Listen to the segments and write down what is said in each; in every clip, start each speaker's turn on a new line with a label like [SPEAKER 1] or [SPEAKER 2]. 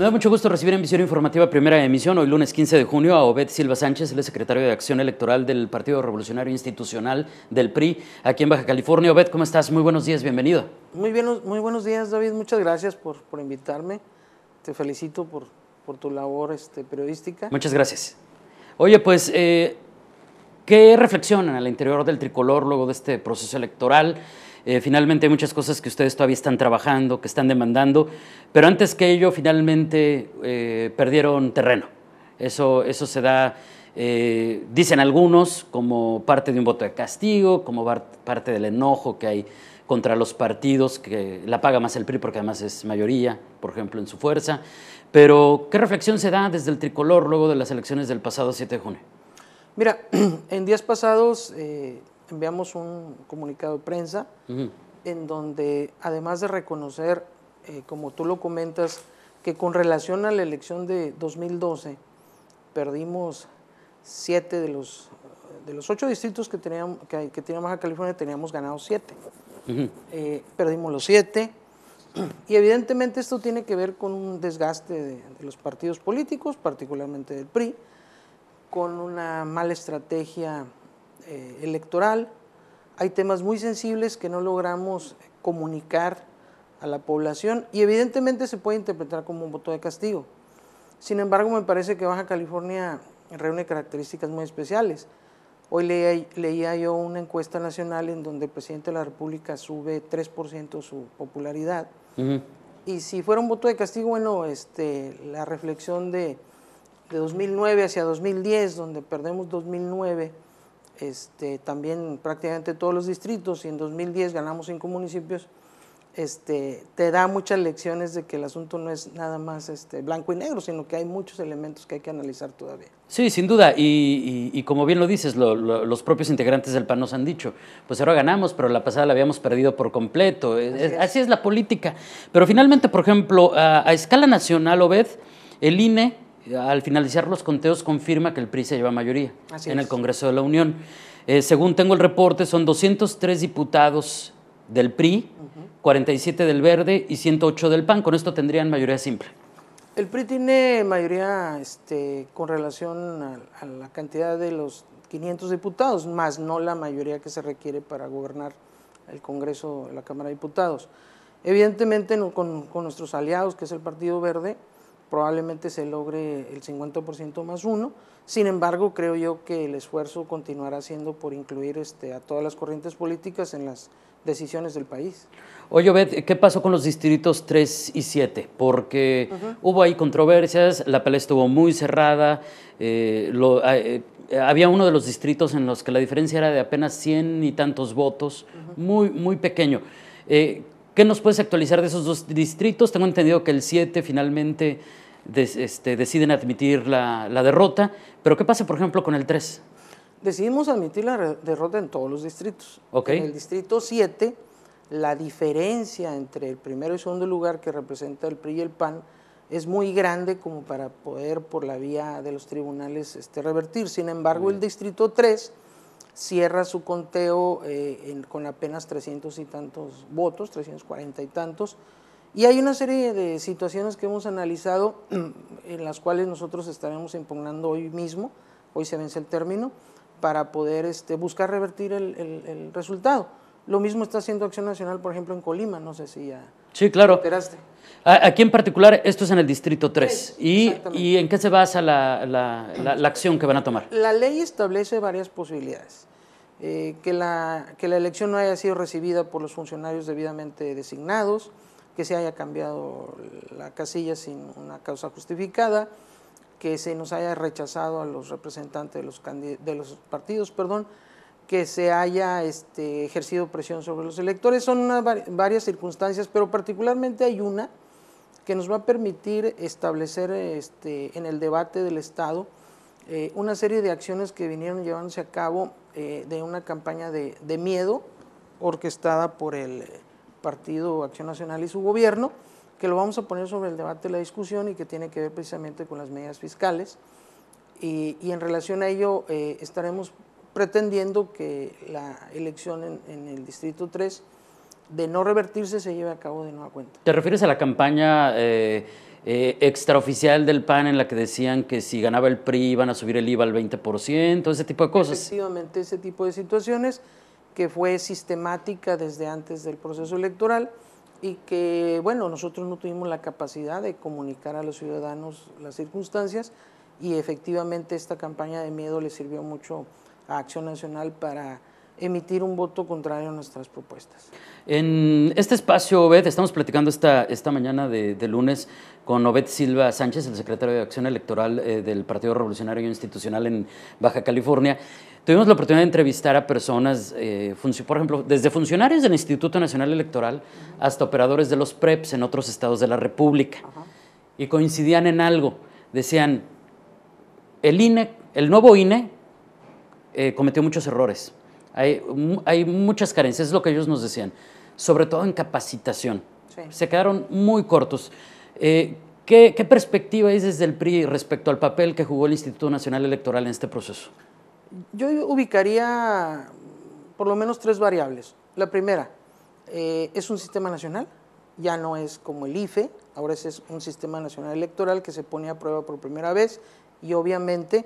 [SPEAKER 1] Me da mucho gusto recibir en Visión Informativa Primera Emisión, hoy lunes 15 de junio, a Obed Silva Sánchez, él es secretario de Acción Electoral del Partido Revolucionario Institucional del PRI, aquí en Baja California. Obed, ¿cómo estás? Muy buenos días, bienvenido.
[SPEAKER 2] Muy bien, muy buenos días, David. Muchas gracias por invitarme. Te felicito por tu labor periodística.
[SPEAKER 1] Muchas gracias. Oye, pues, ¿qué reflexionan al interior del tricolor luego de este proceso electoral? Finalmente hay muchas cosas que ustedes todavía están trabajando, que están demandando, pero antes que ello finalmente perdieron terreno. Eso se da, dicen algunos, como parte de un voto de castigo, como parte del enojo que hay contra los partidos, que la paga más el PRI porque además es mayoría, por ejemplo, en su fuerza. Pero, ¿qué reflexión se da desde el tricolor luego de las elecciones del pasado 7 de junio?
[SPEAKER 2] Mira, en días pasados enviamos un comunicado de prensa en donde, además de reconocer, como tú lo comentas, que con relación a la elección de 2012 perdimos 7 de los 8 distritos que tenía Baja California, teníamos ganados 7. Perdimos los 7 y evidentemente esto tiene que ver con un desgaste de los partidos políticos, particularmente del PRI, con una mala estrategia electoral. Hay temas muy sensibles que no logramos comunicar a la población y evidentemente se puede interpretar como un voto de castigo. Sin embargo, me parece que Baja California reúne características muy especiales. Hoy leía yo una encuesta nacional en donde el presidente de la República sube 3% su popularidad. Y si fuera un voto de castigo, bueno, la reflexión de 2009 hacia 2010, donde perdemos 2009, también prácticamente todos los distritos, y en 2010 ganamos 5 municipios, te da muchas lecciones de que el asunto no es nada más blanco y negro, sino que hay muchos elementos que hay que analizar todavía.
[SPEAKER 1] Sí, sin duda, y como bien lo dices, los propios integrantes del PAN nos han dicho, pues ahora ganamos, pero la pasada la habíamos perdido por completo, así es la política. Pero finalmente, por ejemplo, a escala nacional, Obed, el INE, al finalizar los conteos, confirma que el PRI se lleva mayoría en el Congreso de la Unión. Según tengo el reporte, son 203 diputados del PRI, 47 del Verde y 108 del PAN. Con esto tendrían mayoría simple.
[SPEAKER 2] El PRI tiene mayoría con relación a la cantidad de los 500 diputados, más no la mayoría que se requiere para gobernar el Congreso, la Cámara de Diputados. Evidentemente, con nuestros aliados, que es el Partido Verde, probablemente se logre el 50% más 1. Sin embargo, creo yo que el esfuerzo continuará siendo por incluir a todas las corrientes políticas en las decisiones del país.
[SPEAKER 1] Oye, Obed, ¿qué pasó con los distritos 3 y 7? Porque hubo ahí controversias, la pelea estuvo muy cerrada, había uno de los distritos en los que la diferencia era de apenas 100 y tantos votos, muy pequeño. ¿Qué nos puedes actualizar de esos dos distritos? Tengo entendido que el 7 finalmente deciden admitir la derrota, pero ¿qué pasa, por ejemplo, con el 3?
[SPEAKER 2] Decidimos admitir la derrota en todos los distritos.
[SPEAKER 1] Okay.
[SPEAKER 2] En el distrito 7, la diferencia entre el primero y segundo lugar que representa el PRI y el PAN es muy grande como para poder por la vía de los tribunales revertir. Sin embargo, el distrito 3 cierra su conteo con apenas 300 y tantos votos, 340 y tantos, y hay una serie de situaciones que hemos analizado en las cuales nosotros estaremos impugnando hoy mismo, hoy se vence el término, para poder buscar revertir el resultado. Lo mismo está haciendo Acción Nacional, por ejemplo, en Colima, no sé si ya
[SPEAKER 1] sí, claro.
[SPEAKER 2] te enteraste.
[SPEAKER 1] Aquí en particular, esto es en el distrito 3. ¿Y en qué se basa la acción que van a tomar?
[SPEAKER 2] La ley establece varias posibilidades. Que la elección no haya sido recibida por los funcionarios debidamente designados, que se haya cambiado la casilla sin una causa justificada, que se nos haya rechazado a los representantes de los partidos, que se haya ejercido presión sobre los electores. Son varias circunstancias, pero particularmente hay una que nos va a permitir establecer en el debate del Estado una serie de acciones que vinieron llevándose a cabo de una campaña de miedo orquestada por el Partido Acción Nacional y su gobierno, que lo vamos a poner sobre el debate de la discusión y que tiene que ver precisamente con las medidas fiscales. Y en relación a ello estaremos pretendiendo que la elección en el Distrito 3 de no revertirse, se lleve a cabo de nueva cuenta.
[SPEAKER 1] ¿Te refieres a la campaña extraoficial del PAN en la que decían que si ganaba el PRI iban a subir el IVA al 20%, ese tipo de cosas?
[SPEAKER 2] Efectivamente, ese tipo de situaciones que fue sistemática desde antes del proceso electoral y que, bueno, nosotros no tuvimos la capacidad de comunicar a los ciudadanos las circunstancias y efectivamente esta campaña de miedo le sirvió mucho a Acción Nacional para emitir un voto contrario a nuestras propuestas.
[SPEAKER 1] En este espacio, Obed, estamos platicando esta mañana de lunes con Obed Silva Sánchez, el secretario de Acción Electoral del Partido Revolucionario Institucional en Baja California. Tuvimos la oportunidad de entrevistar a personas, por ejemplo, desde funcionarios del Instituto Nacional Electoral hasta operadores de los PREPs en otros estados de la República. Y coincidían en algo. Decían, el nuevo INE cometió muchos errores. Hay muchas carencias, es lo que ellos nos decían, sobre todo en capacitación. Sí. Se quedaron muy cortos. ¿Qué perspectiva hay desde el PRI respecto al papel que jugó el Instituto Nacional Electoral en este proceso?
[SPEAKER 2] Yo ubicaría por lo menos 3 variables. La primera, es un sistema nacional, ya no es como el IFE, ahora es un sistema nacional electoral que se pone a prueba por primera vez y obviamente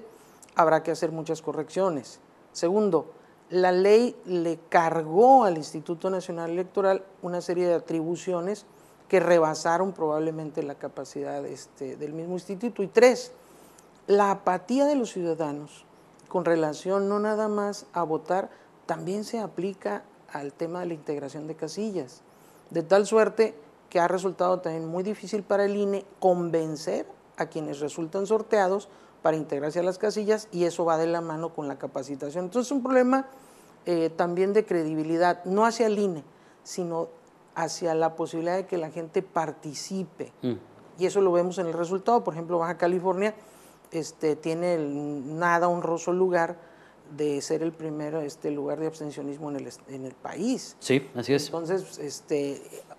[SPEAKER 2] habrá que hacer muchas correcciones. Segundo, la ley le cargó al Instituto Nacional Electoral una serie de atribuciones que rebasaron probablemente la capacidad del mismo instituto. Y 3, la apatía de los ciudadanos con relación no nada más a votar, también se aplica al tema de la integración de casillas, de tal suerte que ha resultado también muy difícil para el INE convencer a quienes resultan sorteados para integrarse a las casillas y eso va de la mano con la capacitación. Entonces es un problema también de credibilidad, no hacia el INE, sino hacia la posibilidad de que la gente participe. Y eso lo vemos en el resultado. Por ejemplo, Baja California tiene el nada honroso lugar de ser el primer lugar de abstencionismo en el país.
[SPEAKER 1] Sí, así es.
[SPEAKER 2] Entonces,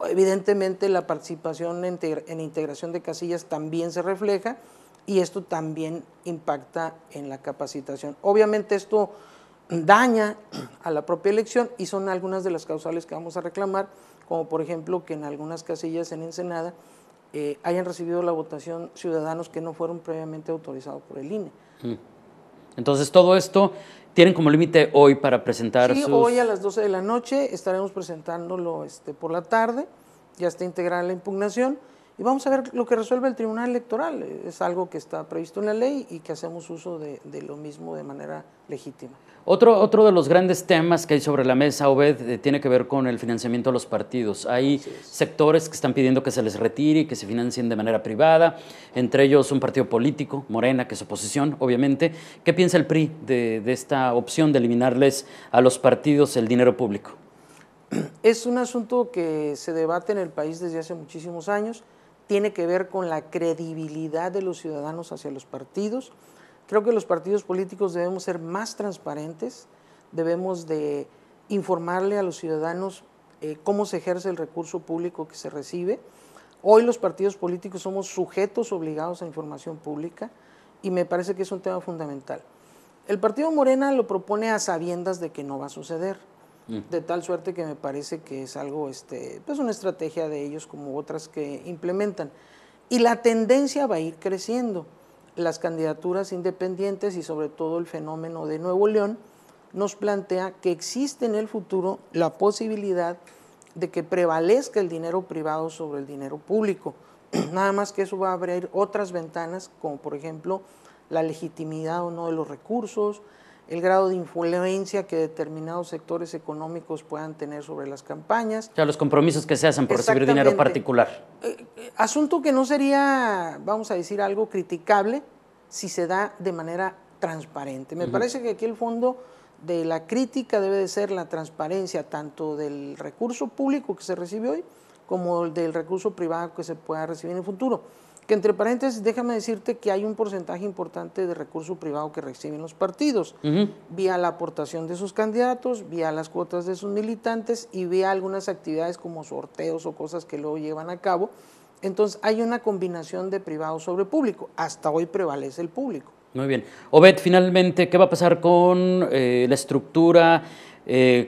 [SPEAKER 2] evidentemente la participación en integración de casillas también se refleja y esto también impacta en la capacitación. Obviamente esto daña a la propia elección y son algunas de las causales que vamos a reclamar, como por ejemplo que en algunas casillas en Ensenada hayan recibido la votación ciudadanos que no fueron previamente autorizados por el INE.
[SPEAKER 1] Entonces todo esto tienen como límite hoy para presentar
[SPEAKER 2] Sí, hoy a las 12 de la noche estaremos presentándolo por la tarde, ya está integrada la impugnación y vamos a ver lo que resuelve el Tribunal Electoral. Es algo que está previsto en la ley y que hacemos uso de lo mismo de manera legítima.
[SPEAKER 1] Otro de los grandes temas que hay sobre la mesa, Obed, tiene que ver con el financiamiento de los partidos. Hay sectores que están pidiendo que se les retire y que se financien de manera privada, entre ellos un partido político, Morena, que es oposición, obviamente. ¿Qué piensa el PRI de esta opción de eliminarles a los partidos el dinero público?
[SPEAKER 2] Es un asunto que se debate en el país desde hace muchísimos años, tiene que ver con la credibilidad de los ciudadanos hacia los partidos. Creo que los partidos políticos debemos ser más transparentes, debemos de informarle a los ciudadanos cómo se ejerce el recurso público que se recibe. Hoy los partidos políticos somos sujetos obligados a información pública y me parece que es un tema fundamental. El partido Morena lo propone a sabiendas de que no va a suceder, de tal suerte que me parece que es algo, pues una estrategia de ellos como otras que implementan. Y la tendencia va a ir creciendo. Las candidaturas independientes y sobre todo el fenómeno de Nuevo León nos plantea que existe en el futuro la posibilidad de que prevalezca el dinero privado sobre el dinero público. Nada más que eso va a abrir otras ventanas, como por ejemplo la legitimidad o no de los recursos, el grado de influencia que determinados sectores económicos puedan tener sobre las campañas.
[SPEAKER 1] O sea, los compromisos que se hacen por recibir dinero particular.
[SPEAKER 2] Asunto que no sería, vamos a decir, algo criticable si se da de manera transparente. Me parece que aquí el fondo de la crítica debe de ser la transparencia tanto del recurso público que se recibe hoy como del recurso privado que se pueda recibir en el futuro. Que entre paréntesis, déjame decirte que hay un porcentaje importante de recurso privado que reciben los partidos, vía la aportación de sus candidatos, vía las cuotas de sus militantes y vía algunas actividades como sorteos o cosas que luego llevan a cabo. Entonces hay una combinación de privado sobre público. Hasta hoy prevalece el público.
[SPEAKER 1] Muy bien. Obed, finalmente, ¿qué va a pasar con la estructura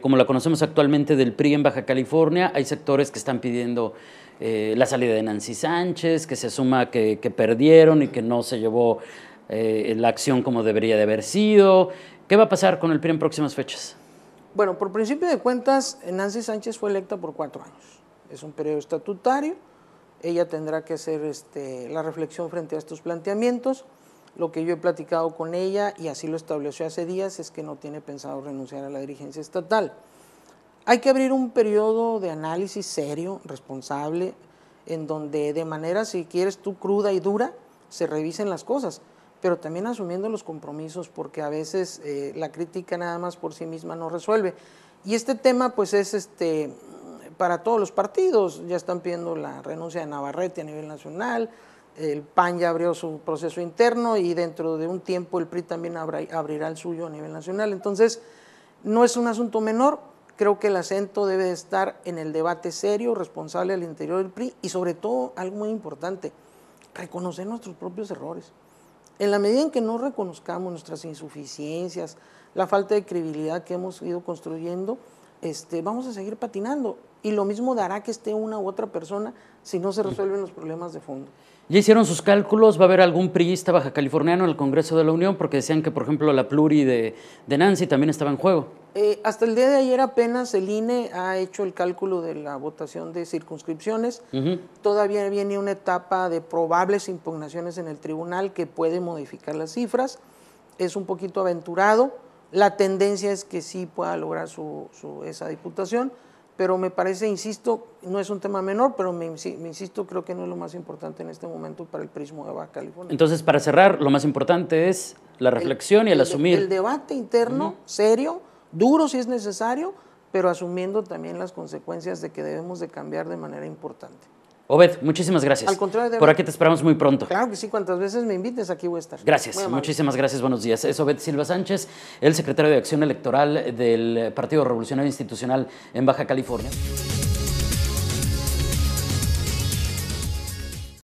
[SPEAKER 1] como la conocemos actualmente del PRI en Baja California. Hay sectores que están pidiendo la salida de Nancy Sánchez, que se asuma que perdieron y que no se llevó la acción como debería de haber sido. ¿Qué va a pasar con el PRI en próximas fechas?
[SPEAKER 2] Bueno, por principio de cuentas, Nancy Sánchez fue electa por 4 años. Es un periodo estatutario. Ella tendrá que hacer la reflexión frente a estos planteamientos. Lo que yo he platicado con ella, y así lo estableció hace días, es que no tiene pensado renunciar a la dirigencia estatal. Hay que abrir un periodo de análisis serio, responsable, en donde de manera, si quieres tú, cruda y dura, se revisen las cosas, pero también asumiendo los compromisos, porque a veces la crítica nada más por sí misma no resuelve. Y este tema pues es para todos los partidos. Ya están pidiendo la renuncia de Navarrete a nivel nacional, el PAN ya abrió su proceso interno y dentro de un tiempo el PRI también abrirá el suyo a nivel nacional. Entonces, no es un asunto menor. Creo que el acento debe estar en el debate serio, responsable al interior del PRI y sobre todo, algo muy importante, reconocer nuestros propios errores. En la medida en que no reconozcamos nuestras insuficiencias, la falta de credibilidad que hemos ido construyendo, vamos a seguir patinando. Y lo mismo dará que esté una u otra persona si no se resuelven los problemas de fondo.
[SPEAKER 1] ¿Ya hicieron sus cálculos? ¿Va a haber algún priista baja californiano en el Congreso de la Unión? Porque decían que, por ejemplo, la pluri de Nancy también estaba en juego.
[SPEAKER 2] Hasta el día de ayer apenas el INE ha hecho el cálculo de la votación de circunscripciones. Todavía viene una etapa de probables impugnaciones en el tribunal que puede modificar las cifras. Es un poquito aventurado. La tendencia es que sí pueda lograr esa diputación, pero me parece, insisto, no es un tema menor, pero me insisto, creo que no es lo más importante en este momento para el prismo de Baja California.
[SPEAKER 1] Entonces, para cerrar, lo más importante es la reflexión y el asumir.
[SPEAKER 2] El debate interno, serio, duro si es necesario, pero asumiendo también las consecuencias de que debemos de cambiar de manera importante.
[SPEAKER 1] Obed, muchísimas gracias.
[SPEAKER 2] Al contrario,
[SPEAKER 1] por aquí te esperamos muy pronto.
[SPEAKER 2] Claro que sí, cuantas veces me invites, aquí voy a estar.
[SPEAKER 1] Gracias, muchísimas gracias, buenos días. Es Obed Silva Sánchez, el secretario de Acción Electoral del Partido Revolucionario Institucional en Baja California.